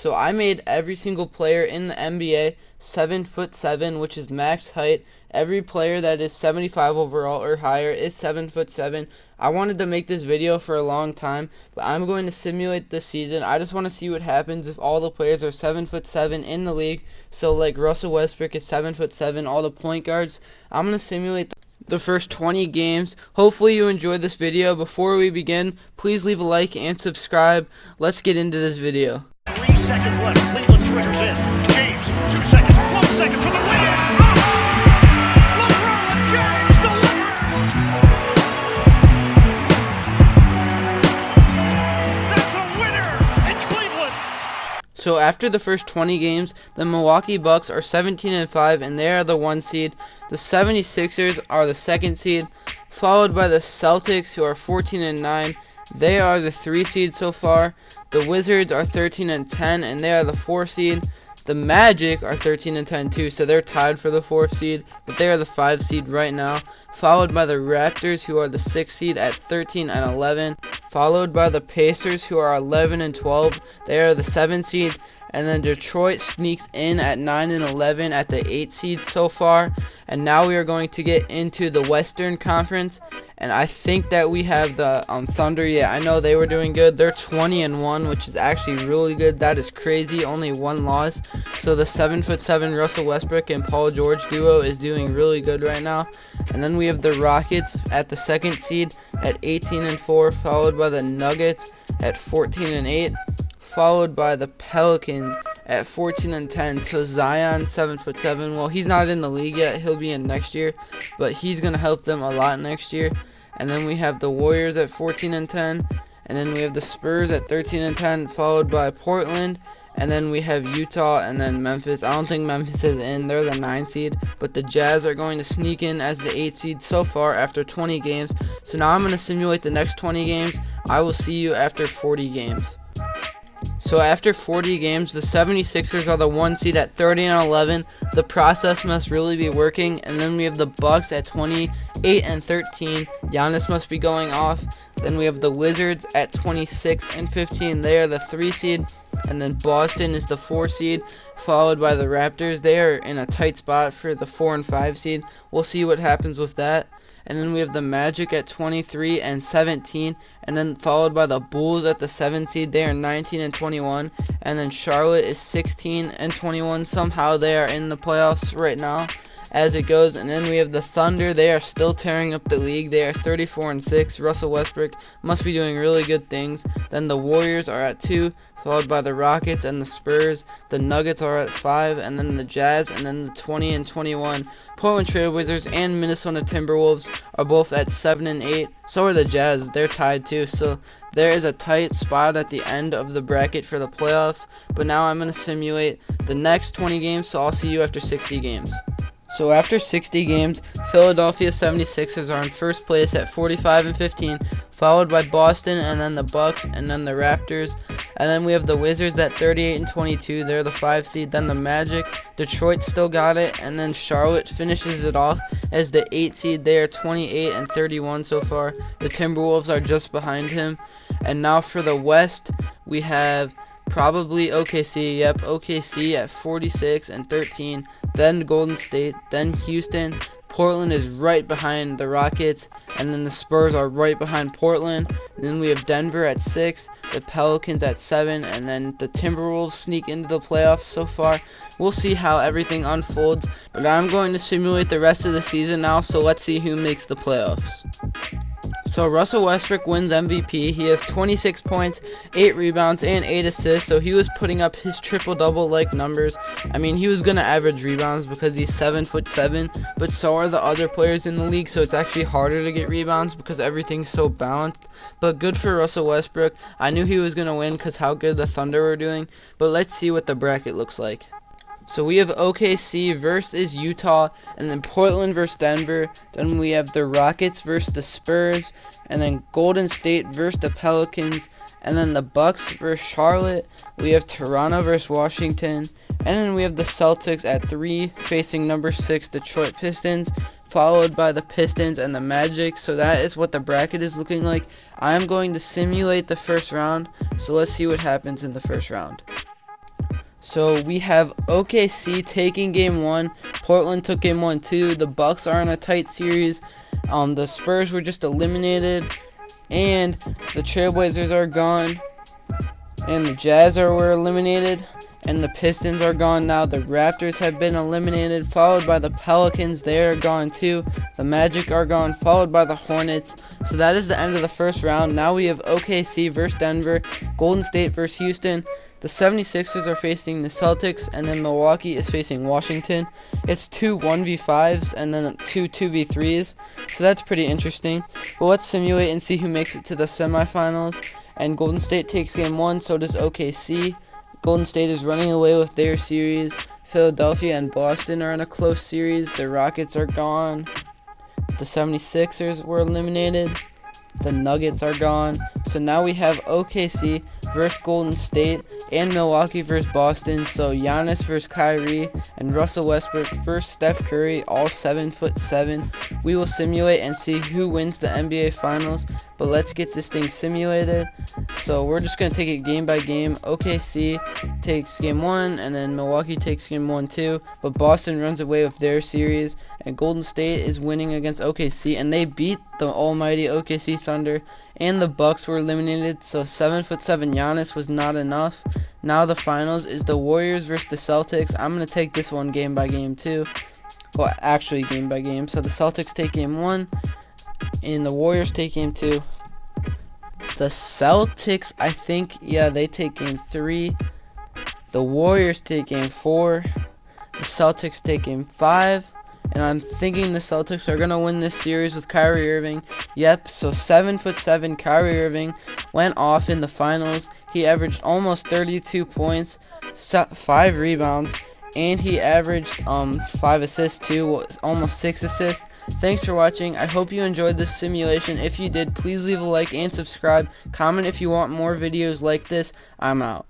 So I made every single player in the NBA 7'7", which is max height. Every player that is 75 overall or higher is 7'7". I wanted to make this video for a long time, but I'm going to simulate this season. I just want to see what happens if all the players are 7'7" in the league. So like Russell Westbrook is 7'7", all the point guards. I'm going to simulate the first 20 games. Hopefully you enjoyed this video. Before we begin, please leave a like and subscribe. Let's get into this video. 3 seconds left. Cleveland triggers in. James, 2 seconds. 1 second for the win. LeBron James delivers. That's a winner in Cleveland. So after the first 20 games, the Milwaukee Bucks are 17-5, and they are the 1 seed. The 76ers are the 2nd seed, followed by the Celtics, who are 14-9. They are the 3 seed so far. The Wizards are 13-10, and they are the 4 seed. The Magic are 13-10 too, so they're tied for the 4th seed, but they are the 5 seed right now. Followed by the Raptors, who are the 6th seed at 13-11. Followed by the Pacers, who are 11-12. They are the 7th seed. And then Detroit sneaks in at 9-11 at the 8th seed so far. And now we are going to get into the Western Conference. And I think that we have the Thunder. Yeah, I know they were doing good. They're 20-1, which is actually really good. That is crazy. Only 1 loss. So the 7'7" Russell Westbrook and Paul George duo is doing really good right now. And then we have the Rockets at the 2nd seed at 18-4, followed by the Nuggets at 14-8. Followed by the Pelicans at 14-10. So Zion, 7'7". Well, he's not in the league yet. He'll be in next year, but he's gonna help them a lot next year. And then we have the Warriors at 14-10, and then we have the Spurs at 13-10, followed by Portland, and then we have Utah, and then Memphis. I don't think Memphis is in. They're the 9 seed, but the Jazz are going to sneak in as the 8 seed so far after 20 games. So now I'm gonna simulate the next 20 games. I will see you after 40 games. So after 40 games, the 76ers are the 1 seed at 30-11. The process must really be working. And then we have the Bucks at 28-13. Giannis must be going off. Then we have the Wizards at 26-15. They are the 3 seed. And then Boston is the 4 seed, followed by the Raptors. They are in a tight spot for the 4 and 5 seed. We'll see what happens with that. And then we have the Magic at 23-17, and then followed by the Bulls at the 7th seed. They are 19-21, and then Charlotte is 16-21. Somehow they are in the playoffs right now as it goes. And then we have the Thunder. They are still tearing up the league. They are 34-6. Russell Westbrook must be doing really good things. Then the Warriors are at 2, followed by the Rockets and the Spurs. The Nuggets are at 5, and then the Jazz, and then the 20-21. Portland Trail Blazers and Minnesota Timberwolves are both at 7-8. So are the Jazz. They're tied too. So there is a tight spot at the end of the bracket for the playoffs. But now I'm going to simulate the next 20 games, so I'll see you after 60 games. So after 60 games, Philadelphia 76ers are in first place at 45-15, followed by Boston, and then the Bucks, and then the Raptors. And then we have the Wizards at 38-22. They're the 5 seed. Then the Magic. Detroit still got it. And then Charlotte finishes it off as the 8 seed. They are 28-31 so far. The Timberwolves are just behind him. And now for the West, we have probably OKC. Yep, OKC at 46-13. Then Golden State. Then Houston. Portland is right behind the Rockets, and then the Spurs are right behind Portland. And then we have Denver at 6, the Pelicans at 7, and then the Timberwolves sneak into the playoffs so far. We'll see how everything unfolds, but I'm going to simulate the rest of the season now, so let's see who makes the playoffs. So Russell Westbrook wins MVP. He has 26 points, 8 rebounds, and 8 assists. So he was putting up his triple-double like numbers. I mean, he was going to average rebounds because he's 7'7", but so are the other players in the league. So it's actually harder to get rebounds because everything's so balanced. But good for Russell Westbrook. I knew he was going to win because how good the Thunder were doing. But let's see what the bracket looks like. So we have OKC versus Utah, and then Portland versus Denver. Then we have the Rockets versus the Spurs, and then Golden State versus the Pelicans, and then the Bucks versus Charlotte. We have Toronto versus Washington, and then we have the Celtics at 3 facing number 6 Detroit Pistons, followed by the Pistons and the Magic. So that is what the bracket is looking like. I am going to simulate the first round, so let's see what happens in the first round. So we have OKC taking game 1. Portland took game 1 too. The Bucks are in a tight series. The Spurs were just eliminated, and the Trailblazers are gone, and the Jazz were eliminated, and the Pistons are gone now. The Raptors have been eliminated, followed by the Pelicans. They are gone too. The Magic are gone, followed by the Hornets. So that is the end of the first round. Now we have OKC versus Denver, Golden State versus Houston. The 76ers are facing the Celtics, and then Milwaukee is facing Washington. It's 2 1v5s and then 2 2v3s, so that's pretty interesting. But let's simulate and see who makes it to the semifinals. And Golden State takes game 1, so does OKC. Golden State is running away with their series. Philadelphia and Boston are in a close series. The Rockets are gone. The 76ers were eliminated. The Nuggets are gone. So now we have OKC versus Golden State and Milwaukee versus Boston. So Giannis versus Kyrie and Russell Westbrook versus Steph Curry, all 7'7". We will simulate and see who wins the NBA Finals. But let's get this thing simulated. So we're just going to take it game by game. OKC takes game 1, and then Milwaukee takes game 1 too. But Boston runs away with their series, and Golden State is winning against OKC, and they beat the almighty OKC Thunder, and the Bucks were eliminated. So 7'7" Giannis was not enough. Now the finals is the Warriors versus the Celtics. I'm going to take this one game by game too. Well, actually game by game. So the Celtics take game 1, and the Warriors take game 2. The Celtics, I think, yeah, they take game 3. The Warriors take game 4. The Celtics take game 5. And I'm thinking the Celtics are going to win this series with Kyrie Irving. Yep, so 7'7" Kyrie Irving went off in the finals. He averaged almost 32 points, 5 rebounds, and he averaged 5 assists too, almost 6 assists. Thanks for watching. I hope you enjoyed this simulation. If you did, please leave a like and subscribe. Comment if you want more videos like this. I'm out.